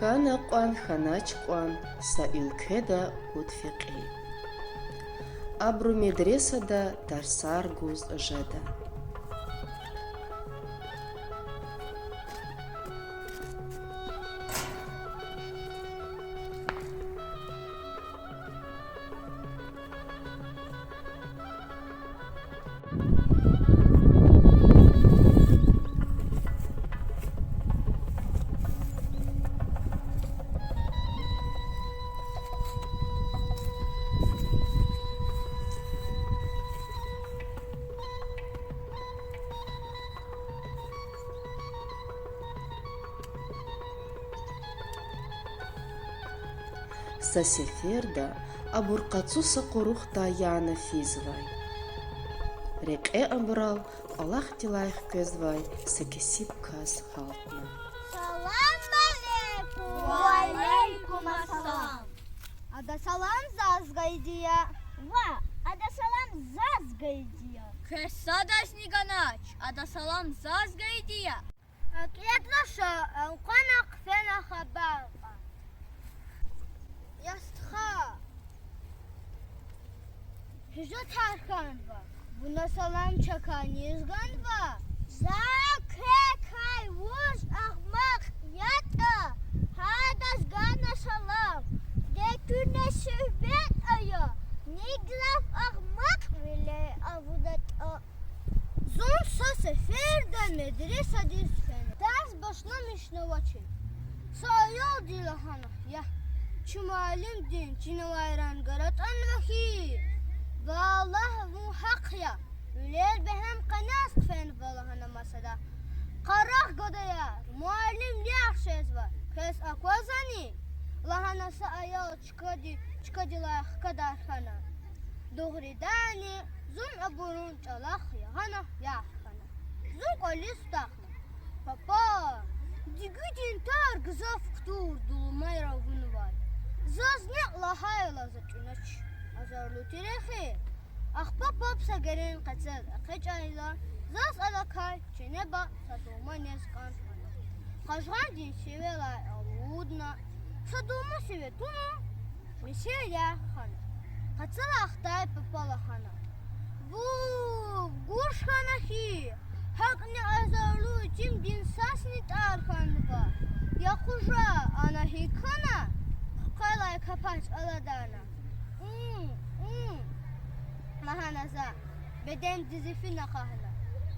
Хана ҟван, ханач ҟван, Саилкеда гудфиқи. Абру медресада дарсар гуз жеда. Сасеферда абурқацуса қурухта яна физвай. Реке абрал Аллах тилайх көзвай сакесип каз халтна. Салам алейкум. Валейкум ассалам. Ада салам зазгайдия. Ва, ада салам зазгайдия. Кесадаш ниганач, ада салам зазгайдия. Акиятlaша анқана қфена хабарqa. Ястха. Hücret harkanva. Buna salam çakanizganva. Zakhe kay vuz ahmak yata. Hadas gana salam. Deküne sühbet aya. Niglaf ahmak bile avudat a. Zon sase ferda medresa disfene. Ders başlamış navaçı. Sayol dilahana ya. Çumalim din cinavayran garatan vahi. Vallah bu hak ya. Üler behem kanas fen valahana masada. Qarak godaya. Muallim yaxşez var. Kes akwazani. Lahanası ayol çıkadilah kadarhana. Doğridani. Zun aburun çalak yahana yaxhana. Zun qolis taxna. Papa. Digudin tar gızaf ktur dulumayra bunu var. Zazne lahayla zaçunaç. Azarlı tirehi. Ahbap babsa gelen katsal akıcayla. Zaz alakay çeneba sadoma neskan hana. Kajgan din sevelay avudna. Sadoma sevetunu. Meselya hana. Katsal ahtay papala hana. Bu guş hana hi. Hakni azarlı cim din sasni tarkanlıba. Yakuja ana hikana. Kaylay kapaç aladana. Mahanaza. Beden dizifi nakahla.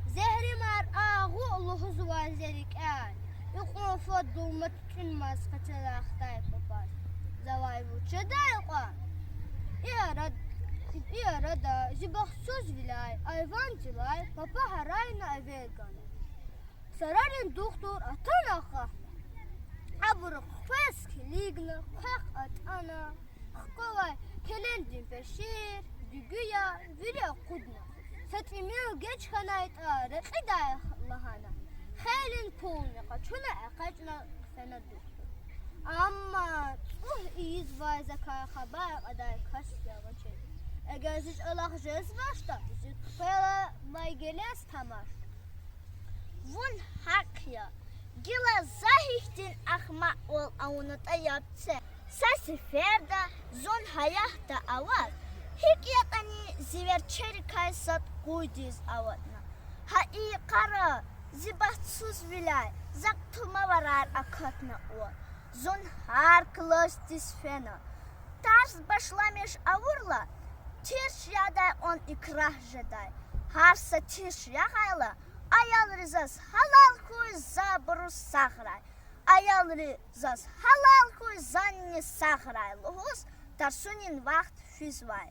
Zehri mar ağu Allah'u zuvazelik al. Yukun faddu matçınmaz kaçala ahtay papaz. Zavay bu çadayqa. İarada zibaksuz vilay. Ayvancılay. Papa harayna evelgana. Sararın doktor atanaqa. Abur kfesk ligna kak atana. Kkovay kelendin peşir. Dügüya vile kudna. Satimiyo geç kanayt ağrı qidaya lahana. Khaylin pulnika çuna aqajna fena doktor. Amma iz vay zakaya haber aday kaç yavaçı. Eğer siz Allah jez başta. Siz kfela may geles tamar. Vun hak ya. Gila zahihtin ahma ol avunata yaptı. Sasi ferda zon hayahta avat. Hikiyatani ziver çerikay sat kuydiz avatna. Ha-i kara zibahtsuz vilay zaktuma varar akatna o. Zon har kılıç disfena. Tars başlamış avurla. Tirş yaday on ikrah jeday. Harsa tirş yahayla. Ayal rizas halal kuy zabrus sahray. Ayal rizas halal kuy zanni sahray. Luhus tarsunin vaxt füzvay.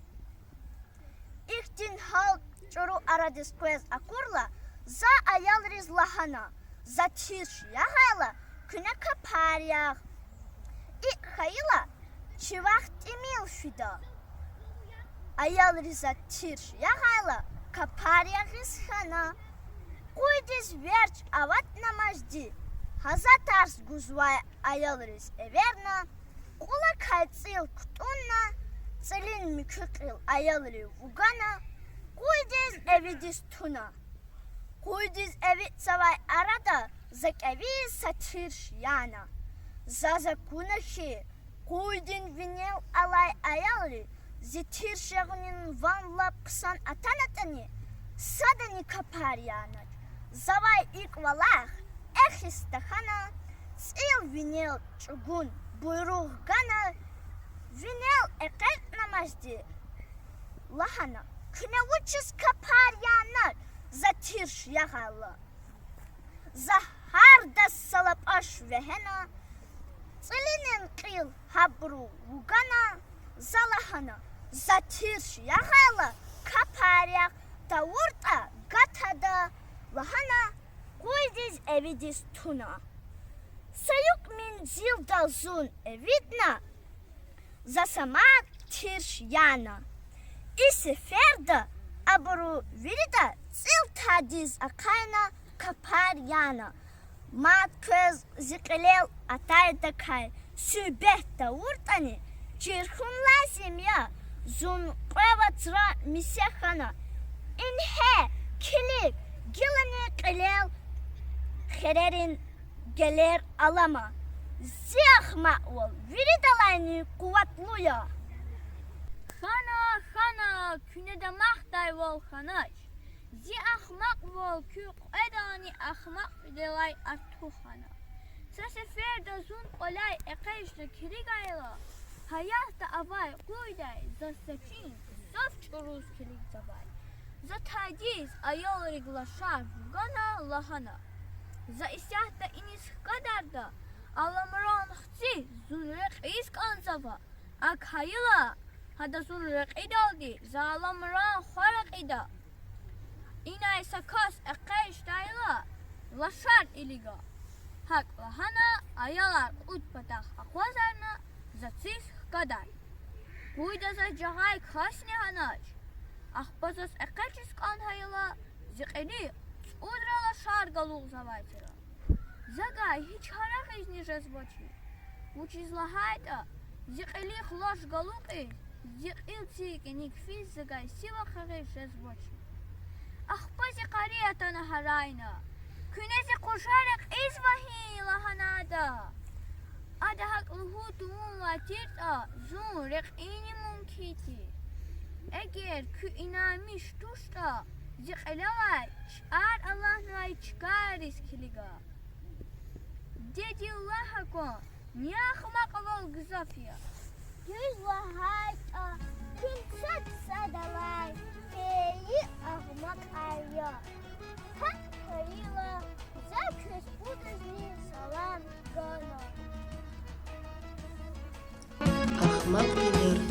İhtin hal çoru aradis quez akurla. Za ayal riz lahana. Za tirş yahayla. Küne kaparyah. İk hayla. Çivaxt emil fida. Ayal riza tirş yahayla. Kaparyah riz hana. Kuydiz verç avat namajdi. Haza tars guzvay ayalriz everna. Kula kaltsil kutunna. Tsilin mükükil ayalri vugana. Kuydiz evidis tuna. Kuydiz evit savay arada. Zek evi satir yana. за законахи, куйдин винел алай аялри, зитир шагнин ван лапксан атанатани, садани капарянат, завай иквалах, эхистахана, цил винел чугун, буйрух гана, винел экет намажди, лахана, кневучис капарянат, затирш ягала. Zahar da salap aş vehena, Zilinin qil habru vugana, Zalahana, zatir yahala, Kaparyak da vurta gatada, Lahana, Guidiz evidiz tuna. Sayuk min zilda zun evidna, Zasamat tirş yana. İsi ferda, Abru virida, Zil tadiz akayna, Kaparyana, mat köz zikrelel atay dakay, sübeh da vurtani, çirkun lazim ya, zun qevatra misehana, inhe, kilik, gilini qilel, xererin gelir alama, ziyah ma'wal, viridalayni kuvatluya. Xana, künede mahday vol xanaç. Zi ahmak vol kü edani ahmak delay artuhana. Sefer da zun olay ekayşta kirigayla. Hayatta avay kuyday zasaçin zaf çuruz kirig zavay. Za taciz ayol riglaşar gana lahana. Za isyahta inis kadar da alamran xsi zun reqis kanzava. Ak hayla hada zun reqidaldi za alamran xaraqida. İnay sakas ekayş dayla laşar iliga. Hak lahana ayalar utpatak akwazarna zatsiz kadar. Buyda za jahai khasne hanaç. Ahbazas ekayçis kan hayla zikeni udra laşar galuk zavaytira. Zagay hiç harak izni rezbaçi. Uçiz lahayda zikeli xlaş galuk zikil tsikeni kfiz zagay siva khagay rezbaçi. Ahbazi qariyatana harayna. Künezi koşarak izvahi lahanada. Ada hak luhutumun vatirta zun rek'ini munkiti. Eğer kü inamiş tuşta zik'lavay çar Allah'nay çıkaris kiliga. Dedi Allah'a niyahmak aval gızafiya. Yüz lahayta, kimsat sadalay, feyi ahmak arya. Hak karila, zaköz budazni salam gana. Ahmak bilir